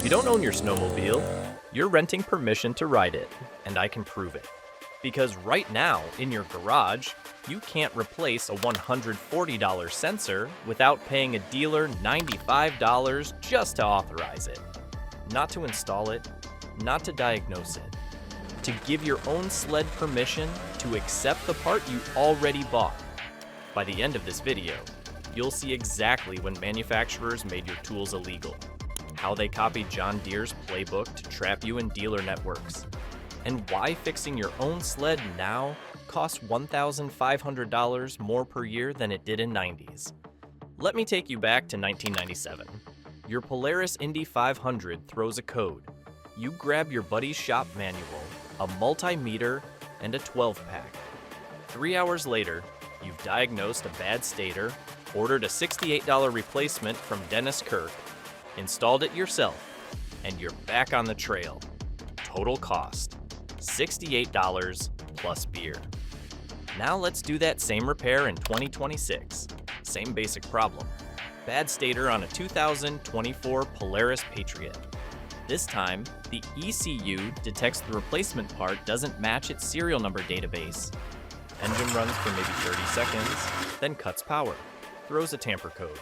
You don't own your snowmobile, you're renting permission to ride it, and I can prove it. Because right now, in your garage, you can't replace a $140 sensor without paying a dealer $95 just to authorize it. Not to install it, not to diagnose it. To give your own sled permission to accept the part you already bought. By the end of this video, you'll see exactly when manufacturers made your tools illegal, how they copied John Deere's playbook to trap you in dealer networks, and why fixing your own sled now costs $1,500 more per year than it did in '90s. Let me take you back to 1997. Your Polaris Indy 500 throws a code. You grab your buddy's shop manual, a multimeter, and a 12-pack. 3 hours later, you've diagnosed a bad stator, ordered a $68 replacement from Dennis Kirk, installed it yourself, and you're back on the trail. Total cost, $68 plus beer. Now let's do that same repair in 2026. Same basic problem. Bad stator on a 2024 Polaris Patriot. This time, the ECU detects the replacement part doesn't match its serial number database. Engine runs for maybe 30 seconds, then cuts power, throws a tamper code.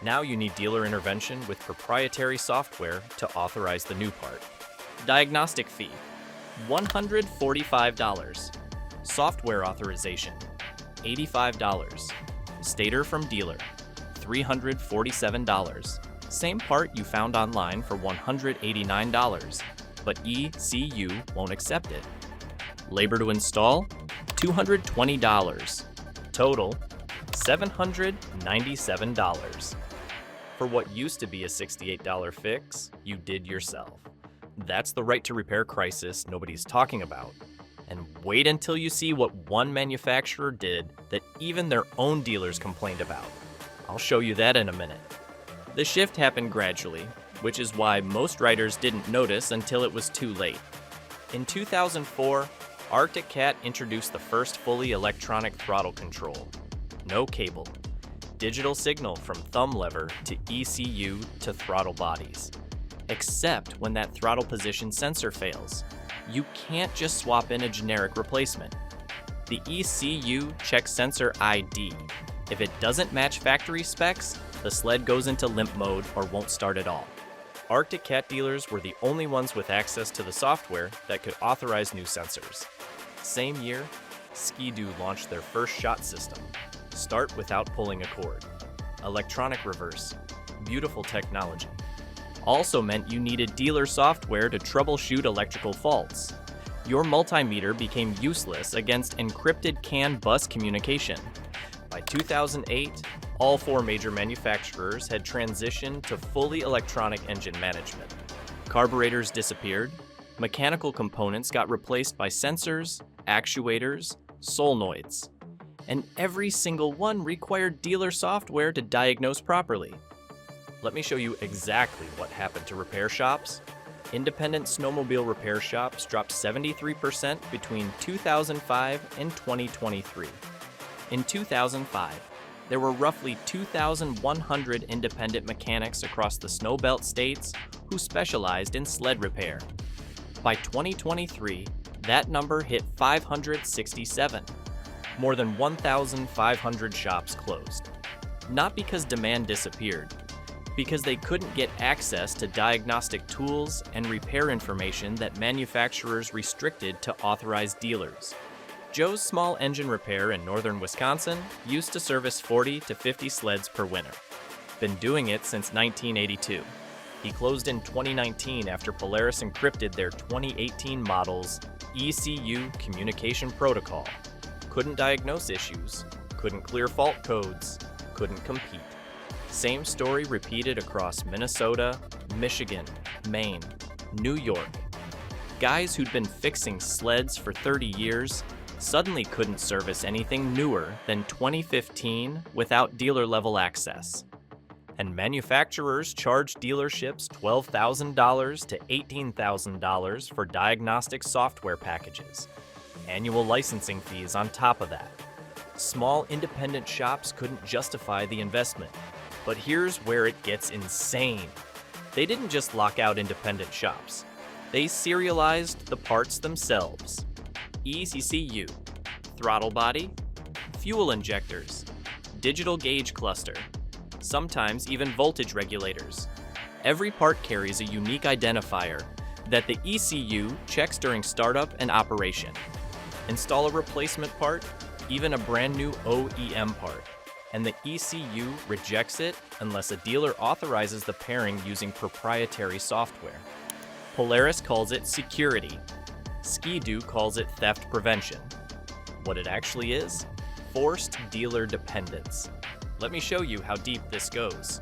Now you need dealer intervention with proprietary software to authorize the new part. Diagnostic fee, $145. Software authorization, $85. Stator from dealer, $347. Same part you found online for $189, but ECU won't accept it. Labor to install, $220. Total, $797. For what used to be a $68 fix, you did yourself. That's the right to repair crisis nobody's talking about. And wait until you see what one manufacturer did that even their own dealers complained about. I'll show you that in a minute. The shift happened gradually, which is why most riders didn't notice until it was too late. In 2004, Arctic Cat introduced the first fully electronic throttle control. No cable. Digital signal from thumb lever to ECU to throttle bodies. Except when that throttle position sensor fails. You can't just swap in a generic replacement. The ECU checks sensor ID. If it doesn't match factory specs, the sled goes into limp mode or won't start at all. Arctic Cat dealers were the only ones with access to the software that could authorize new sensors. Same year, Ski-Doo launched their first shot system. Start without pulling a cord. Electronic reverse. Beautiful technology. Also meant you needed dealer software to troubleshoot electrical faults. Your multimeter became useless against encrypted CAN bus communication. By 2008, all 4 major manufacturers had transitioned to fully electronic engine management. Carburetors disappeared, mechanical components got replaced by sensors, actuators, solenoids, and every single one required dealer software to diagnose properly. Let me show you exactly what happened to repair shops. Independent snowmobile repair shops dropped 73% between 2005 and 2023. In 2005, there were roughly 2,100 independent mechanics across the Snowbelt states who specialized in sled repair. By 2023, that number hit 567. More than 1,500 shops closed. Not because demand disappeared, because they couldn't get access to diagnostic tools and repair information that manufacturers restricted to authorized dealers. Joe's small engine repair in northern Wisconsin used to service 40 to 50 sleds per winter. Been doing it since 1982. He closed in 2019 after Polaris encrypted their 2018 model's ECU communication protocol. Couldn't diagnose issues, couldn't clear fault codes, couldn't compete. Same story repeated across Minnesota, Michigan, Maine, New York. Guys who'd been fixing sleds for 30 years suddenly couldn't service anything newer than 2015 without dealer-level access. And manufacturers charged dealerships $12,000 to $18,000 for diagnostic software packages. Annual licensing fees on top of that. Small independent shops couldn't justify the investment. But here's where it gets insane. They didn't just lock out independent shops. They serialized the parts themselves. ECU, throttle body, fuel injectors, digital gauge cluster, sometimes even voltage regulators. Every part carries a unique identifier that the ECU checks during startup and operation. Install a replacement part, even a brand new OEM part, and the ECU rejects it unless a dealer authorizes the pairing using proprietary software. Polaris calls it security. Ski-Doo calls it theft prevention. What it actually is? Forced dealer dependence. Let me show you how deep this goes.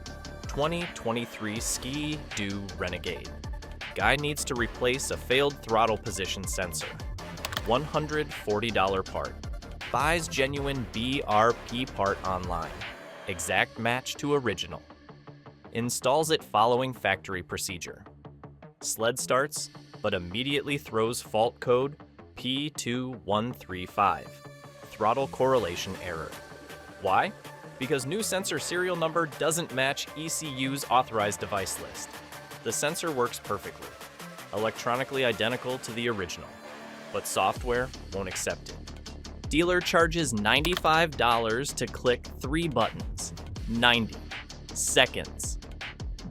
2023 Ski-Doo Renegade. Guy needs to replace a failed throttle position sensor. $140 part. Buys genuine BRP part online. Exact match to original. Installs it following factory procedure. Sled starts, but immediately throws fault code P2135. Throttle correlation error. Why? Because new sensor serial number doesn't match ECU's authorized device list. The sensor works perfectly, electronically identical to the original, but software won't accept it. Dealer charges $95 to click 3 buttons. 90 seconds.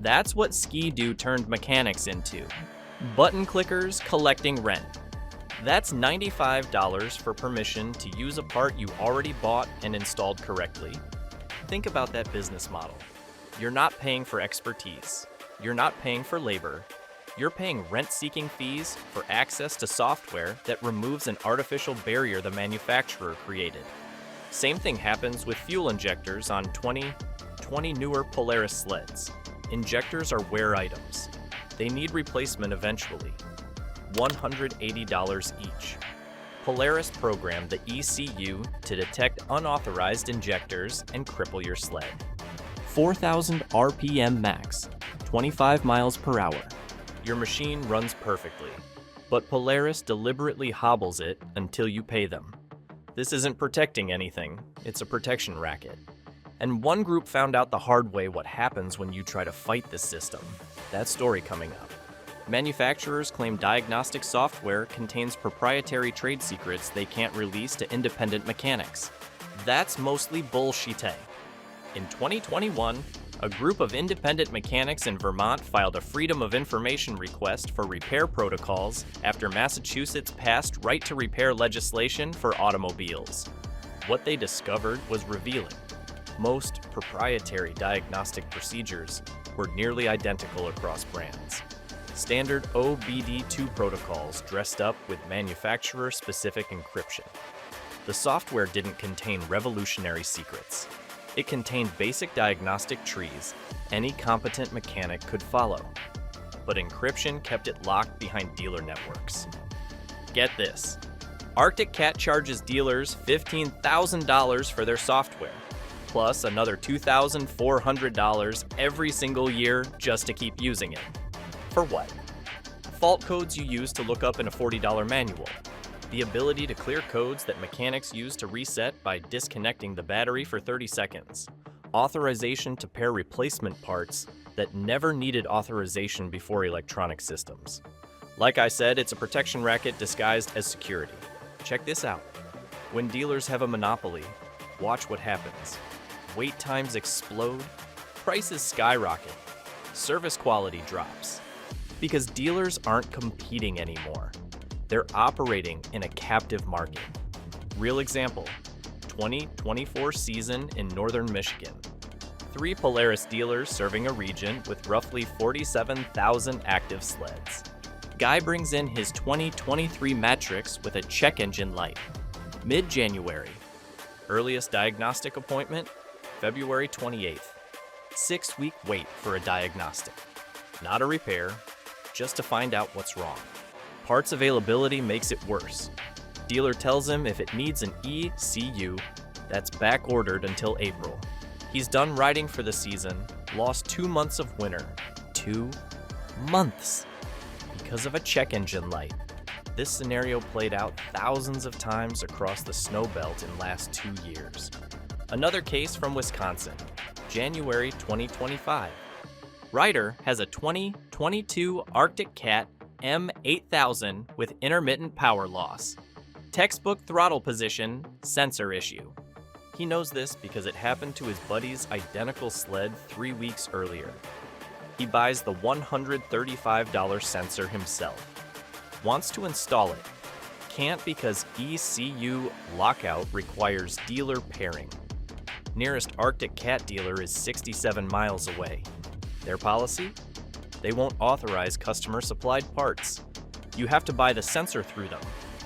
That's what Ski-Doo turned mechanics into. Button clickers collecting rent. That's $95 for permission to use a part you already bought and installed correctly. Think about that business model. You're not paying for expertise. You're not paying for labor. You're paying rent-seeking fees for access to software that removes an artificial barrier the manufacturer created. Same thing happens with fuel injectors on 20 newer Polaris sleds. Injectors are wear items. They need replacement eventually. $180 each. Polaris programmed the ECU to detect unauthorized injectors and cripple your sled. 4,000 RPM max, 25 miles per hour. Your machine runs perfectly, but Polaris deliberately hobbles it until you pay them. This isn't protecting anything, it's a protection racket. And one group found out the hard way what happens when you try to fight this system. That story coming up. Manufacturers claim diagnostic software contains proprietary trade secrets they can't release to independent mechanics. That's mostly bullshit. In 2021, a group of independent mechanics in Vermont filed a Freedom of Information request for repair protocols after Massachusetts passed right to repair legislation for automobiles. What they discovered was revealing. Most proprietary diagnostic procedures were nearly identical across brands. Standard OBD2 protocols dressed up with manufacturer-specific encryption. The software didn't contain revolutionary secrets. It contained basic diagnostic trees any competent mechanic could follow. But encryption kept it locked behind dealer networks. Get this. Arctic Cat charges dealers $15,000 for their software, plus another $2,400 every single year just to keep using it. For what? Fault codes you use to look up in a $40 manual. The ability to clear codes that mechanics use to reset by disconnecting the battery for 30 seconds. Authorization to pair replacement parts that never needed authorization before electronic systems. Like I said, it's a protection racket disguised as security. Check this out. When dealers have a monopoly, watch what happens. Wait times explode, prices skyrocket, service quality drops. Because dealers aren't competing anymore. They're operating in a captive market. Real example, 2024 season in northern Michigan. 3 Polaris dealers serving a region with roughly 47,000 active sleds. Guy brings in his 2023 metrics with a check engine light. Mid-January. Earliest diagnostic appointment, February 28th. 6-week wait for a diagnostic. Not a repair, just to find out what's wrong. Parts availability makes it worse. Dealer tells him if it needs an ECU, that's back ordered until April. He's done riding for the season, lost 2 months of winter. 2 months! Because of a check engine light. This scenario played out thousands of times across the snow belt in last 2 years. Another case from Wisconsin, January 2025. Ryder has a 2022 Arctic Cat M8000 with intermittent power loss. Textbook throttle position, sensor issue. He knows this because it happened to his buddy's identical sled 3 weeks earlier. He buys the $135 sensor himself. Wants to install it. Can't because ECU lockout requires dealer pairing. Nearest Arctic Cat dealer is 67 miles away. Their policy? They won't authorize customer-supplied parts. You have to buy the sensor through them.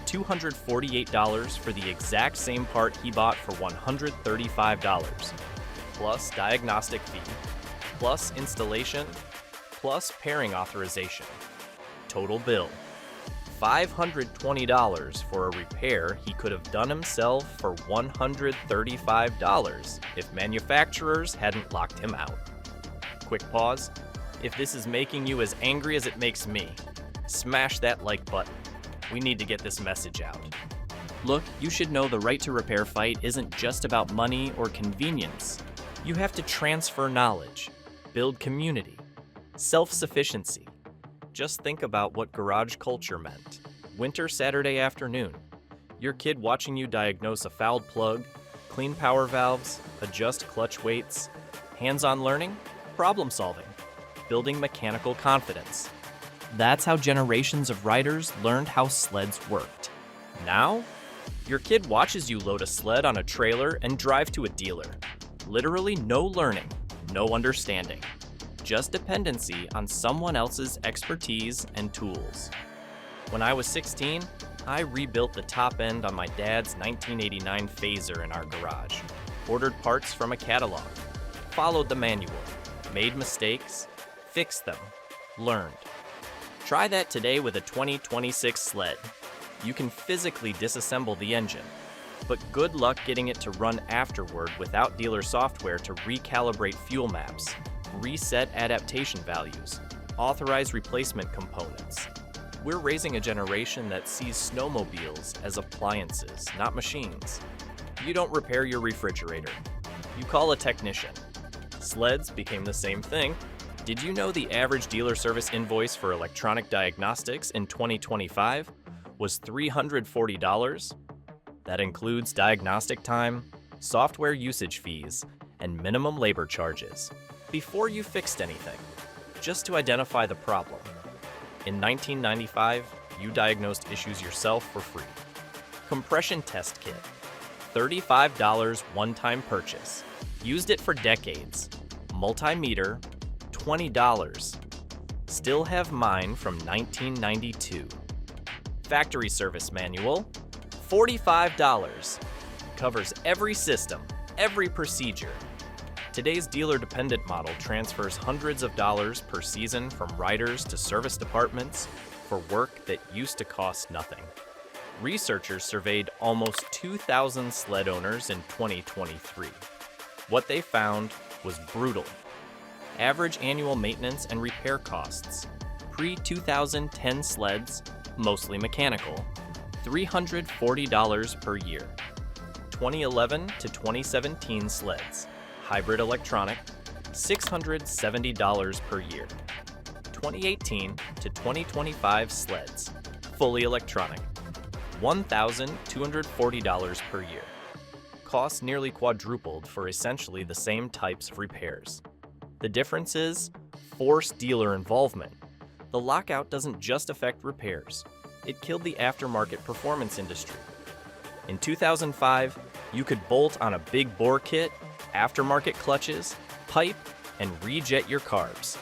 $248 for the exact same part he bought for $135, plus diagnostic fee, plus installation, plus pairing authorization. Total bill, $520 for a repair he could have done himself for $135 if manufacturers hadn't locked him out. Quick pause. If this is making you as angry as it makes me, smash that like button. We need to get this message out. Look, you should know the right to repair fight isn't just about money or convenience. You have to transfer knowledge, build community, self-sufficiency. Just think about what garage culture meant. Winter Saturday afternoon. Your kid watching you diagnose a fouled plug, clean power valves, adjust clutch weights, hands-on learning, problem solving, building mechanical confidence. That's how generations of riders learned how sleds worked. Now, your kid watches you load a sled on a trailer and drive to a dealer. Literally no learning, no understanding. Just dependency on someone else's expertise and tools. When I was 16, I rebuilt the top end on my dad's 1989 Phaser in our garage. Ordered parts from a catalog. Followed the manual. Made mistakes. Fixed them. Learned. Try that today with a 2026 sled. You can physically disassemble the engine, but good luck getting it to run afterward without dealer software to recalibrate fuel maps, reset adaptation values, authorize replacement components. We're raising a generation that sees snowmobiles as appliances, not machines. You don't repair your refrigerator. You call a technician. Sleds became the same thing. Did you know the average dealer service invoice for electronic diagnostics in 2025 was $340? That includes diagnostic time, software usage fees, and minimum labor charges. Before you fixed anything, just to identify the problem. In 1995, you diagnosed issues yourself for free. Compression test kit, $35 one-time purchase. Used it for decades. Multimeter, $20. Still have mine from 1992. Factory service manual, $45. Covers every system, every procedure. Today's dealer-dependent model transfers hundreds of dollars per season from riders to service departments for work that used to cost nothing. Researchers surveyed almost 2,000 sled owners in 2023. What they found was brutal. Average annual maintenance and repair costs. Pre-2010 sleds, mostly mechanical, $340 per year. 2011 to 2017 sleds, hybrid electronic, $670 per year. 2018 to 2025 sleds, fully electronic, $1,240 per year. Costs nearly quadrupled for essentially the same types of repairs. The difference is forced dealer involvement. The lockout doesn't just affect repairs. It killed the aftermarket performance industry. In 2005, you could bolt on a big bore kit, aftermarket clutches, pipe, and rejet your carbs.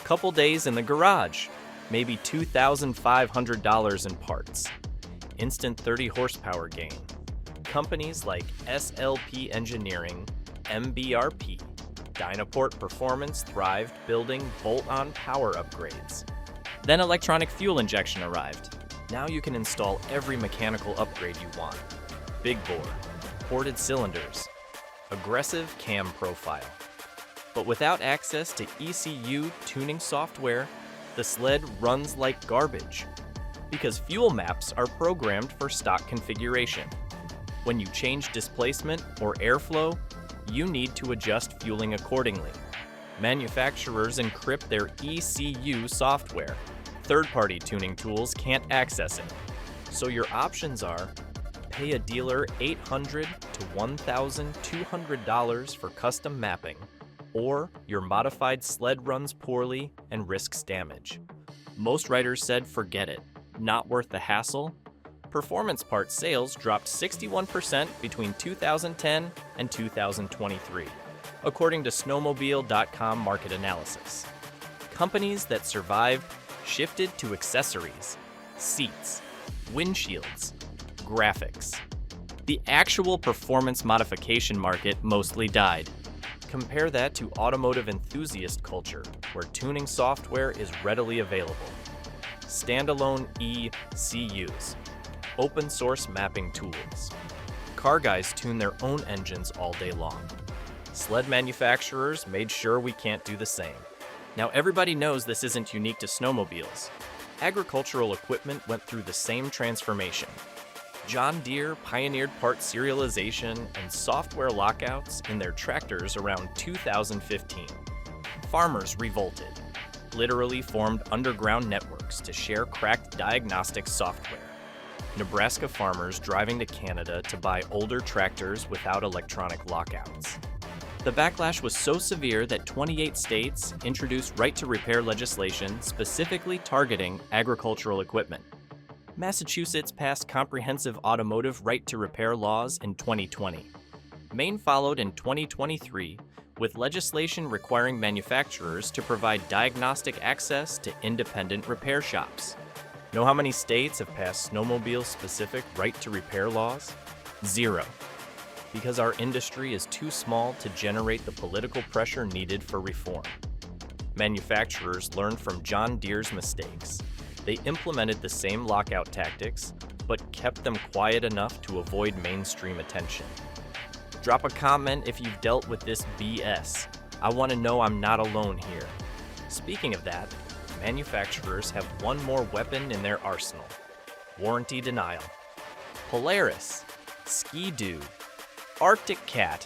Couple days in the garage, maybe $2,500 in parts. Instant 30 horsepower gain. Companies like SLP Engineering, MBRP, Dynaport Performance thrived building bolt-on power upgrades. Then electronic fuel injection arrived. Now you can install every mechanical upgrade you want. Big bore, ported cylinders, aggressive cam profile. But without access to ECU tuning software, the sled runs like garbage because fuel maps are programmed for stock configuration. When you change displacement or airflow, you need to adjust fueling accordingly. Manufacturers encrypt their ECU software. Third-party tuning tools can't access it. So your options are pay a dealer $800 to $1,200 for custom mapping, or your modified sled runs poorly and risks damage. Most writers said forget it, not worth the hassle. Performance parts sales dropped 61% between 2010 and 2023, according to snowmobile.com market analysis. Companies that survived shifted to accessories, seats, windshields, graphics. The actual performance modification market mostly died. Compare that to automotive enthusiast culture, where tuning software is readily available. Standalone ECUs, open source mapping tools. Car guys tune their own engines all day long. Sled manufacturers made sure we can't do the same. Now everybody knows this isn't unique to snowmobiles. Agricultural equipment went through the same transformation. John Deere pioneered part serialization and software lockouts in their tractors around 2015. Farmers revolted, literally formed underground networks to share cracked diagnostic software. Nebraska farmers driving to Canada to buy older tractors without electronic lockouts. The backlash was so severe that 28 states introduced right-to-repair legislation specifically targeting agricultural equipment. Massachusetts passed comprehensive automotive right-to-repair laws in 2020. Maine followed in 2023 with legislation requiring manufacturers to provide diagnostic access to independent repair shops. Know how many states have passed snowmobile-specific right-to-repair laws? 0. Because our industry is too small to generate the political pressure needed for reform. Manufacturers learned from John Deere's mistakes. They implemented the same lockout tactics, but kept them quiet enough to avoid mainstream attention. Drop a comment if you've dealt with this BS. I want to know I'm not alone here. Speaking of that, manufacturers have one more weapon in their arsenal: warranty denial. Polaris, Ski-Doo, Arctic Cat,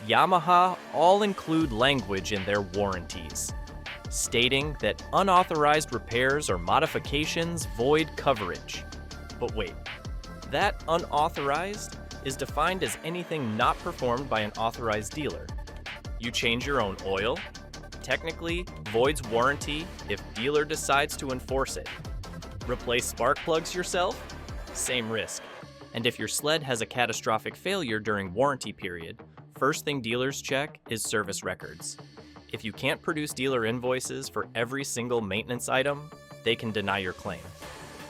Yamaha all include language in their warranties, stating that unauthorized repairs or modifications void coverage. But wait, that unauthorized is defined as anything not performed by an authorized dealer. You change your own oil, technically voids warranty if dealer decides to enforce it. Replace spark plugs yourself? Same risk. And if your sled has a catastrophic failure during warranty period, first thing dealers check is service records. If you can't produce dealer invoices for every single maintenance item, they can deny your claim.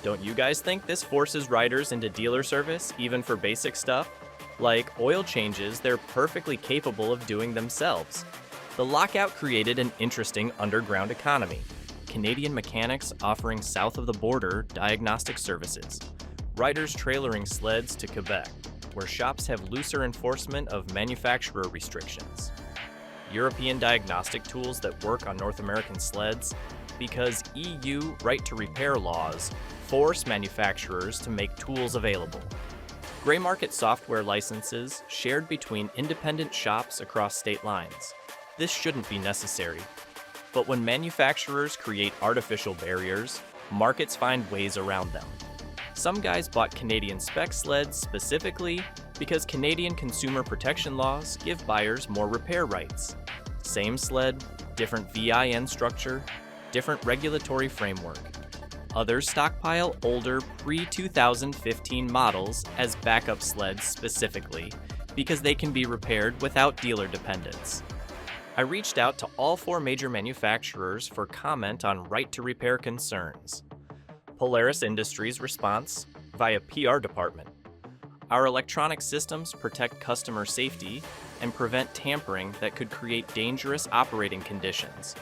Don't you guys think this forces riders into dealer service, even for basic stuff? Like oil changes they're perfectly capable of doing themselves. The lockout created an interesting underground economy. Canadian mechanics offering south of the border diagnostic services. Riders trailering sleds to Quebec, where shops have looser enforcement of manufacturer restrictions. European diagnostic tools that work on North American sleds because EU right-to-repair laws force manufacturers to make tools available. Gray market software licenses shared between independent shops across state lines. This shouldn't be necessary. But when manufacturers create artificial barriers, markets find ways around them. Some guys bought Canadian spec sleds specifically because Canadian consumer protection laws give buyers more repair rights. Same sled, different VIN structure, different regulatory framework. Others stockpile older pre-2015 models as backup sleds specifically because they can be repaired without dealer dependence. I reached out to all 4 major manufacturers for comment on right-to-repair concerns. Polaris Industries' response via PR department. Our electronic systems protect customer safety and prevent tampering that could create dangerous operating conditions.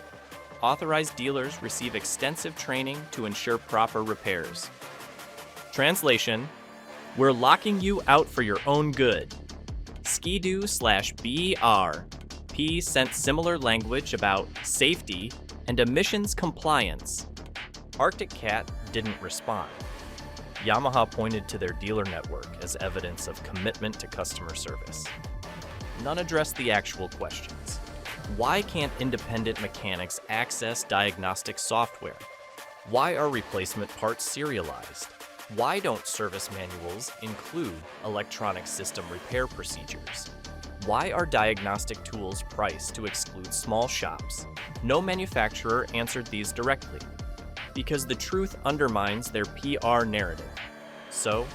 Authorized dealers receive extensive training to ensure proper repairs. Translation: we're locking you out for your own good. Ski-Doo/BR. P sent similar language about safety and emissions compliance. Arctic Cat didn't respond. Yamaha pointed to their dealer network as evidence of commitment to customer service. None addressed the actual questions. Why can't independent mechanics access diagnostic software? Why are replacement parts serialized? Why don't service manuals include electronic system repair procedures? Why are diagnostic tools priced to exclude small shops? No manufacturer answered these directly, because the truth undermines their PR narrative. So,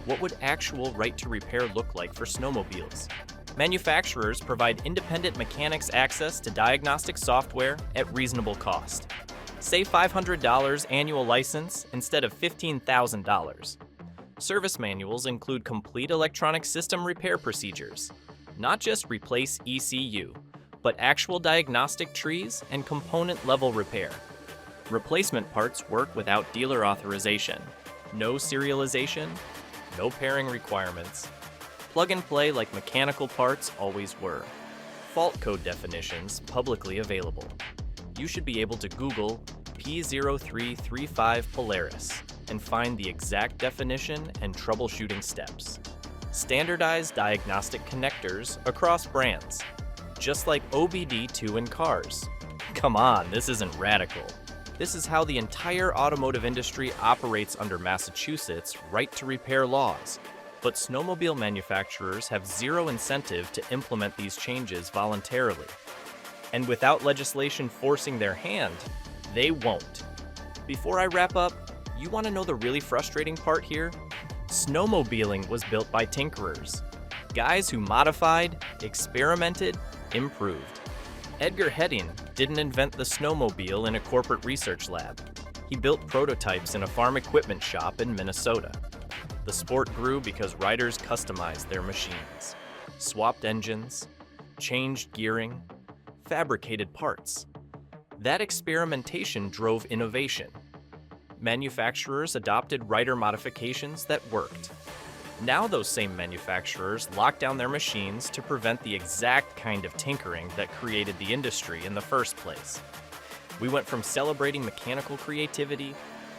what would actual right to repair look like for snowmobiles? Manufacturers provide independent mechanics access to diagnostic software at reasonable cost. Save $500 annual license instead of $15,000. Service manuals include complete electronic system repair procedures, not just replace ECU, but actual diagnostic trees and component-level repair. Replacement parts work without dealer authorization. No serialization, no pairing requirements. Plug and play like mechanical parts always were. Fault code definitions publicly available. You should be able to Google P0335 Polaris and find the exact definition and troubleshooting steps. Standardized diagnostic connectors across brands, just like OBD2 in cars. Come on, this isn't radical. This is how the entire automotive industry operates under Massachusetts' right to repair laws. But snowmobile manufacturers have zero incentive to implement these changes voluntarily. And without legislation forcing their hand, they won't. Before I wrap up, you want to know the really frustrating part here? Snowmobiling was built by tinkerers. Guys who modified, experimented, improved. Edgar Hedding didn't invent the snowmobile in a corporate research lab. He built prototypes in a farm equipment shop in Minnesota. The sport grew because riders customized their machines, swapped engines, changed gearing, fabricated parts. That experimentation drove innovation. Manufacturers adopted rider modifications that worked. Now those same manufacturers lock down their machines to prevent the exact kind of tinkering that created the industry in the first place. We went from celebrating mechanical creativity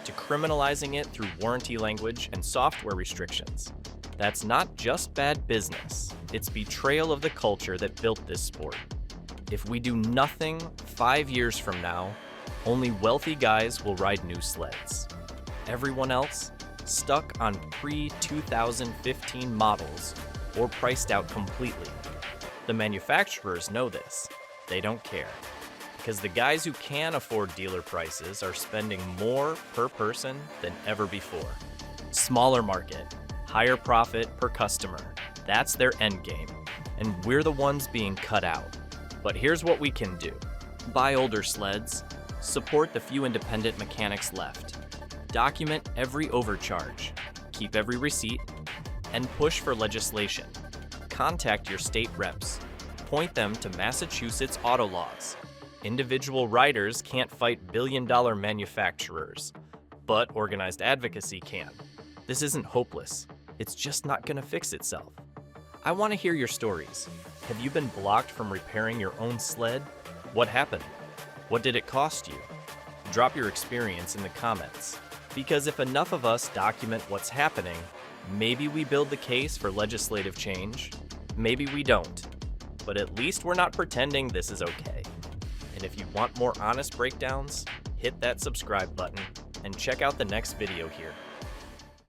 to criminalizing it through warranty language and software restrictions. That's not just bad business, it's betrayal of the culture that built this sport. If we do nothing 5 years from now, only wealthy guys will ride new sleds. Everyone else, stuck on pre-2015 models or priced out completely. The manufacturers know this. They don't care. Because the guys who can afford dealer prices are spending more per person than ever before. Smaller market, higher profit per customer. That's their end game. And we're the ones being cut out. But here's what we can do. Buy older sleds, support the few independent mechanics left, document every overcharge, keep every receipt, and push for legislation. Contact your state reps. Point them to Massachusetts auto laws. Individual riders can't fight billion-dollar manufacturers, but organized advocacy can. This isn't hopeless. It's just not going to fix itself. I want to hear your stories. Have you been blocked from repairing your own sled? What happened? What did it cost you? Drop your experience in the comments. Because if enough of us document what's happening, maybe we build the case for legislative change, maybe we don't. But at least we're not pretending this is okay. And if you want more honest breakdowns, hit that subscribe button and check out the next video here.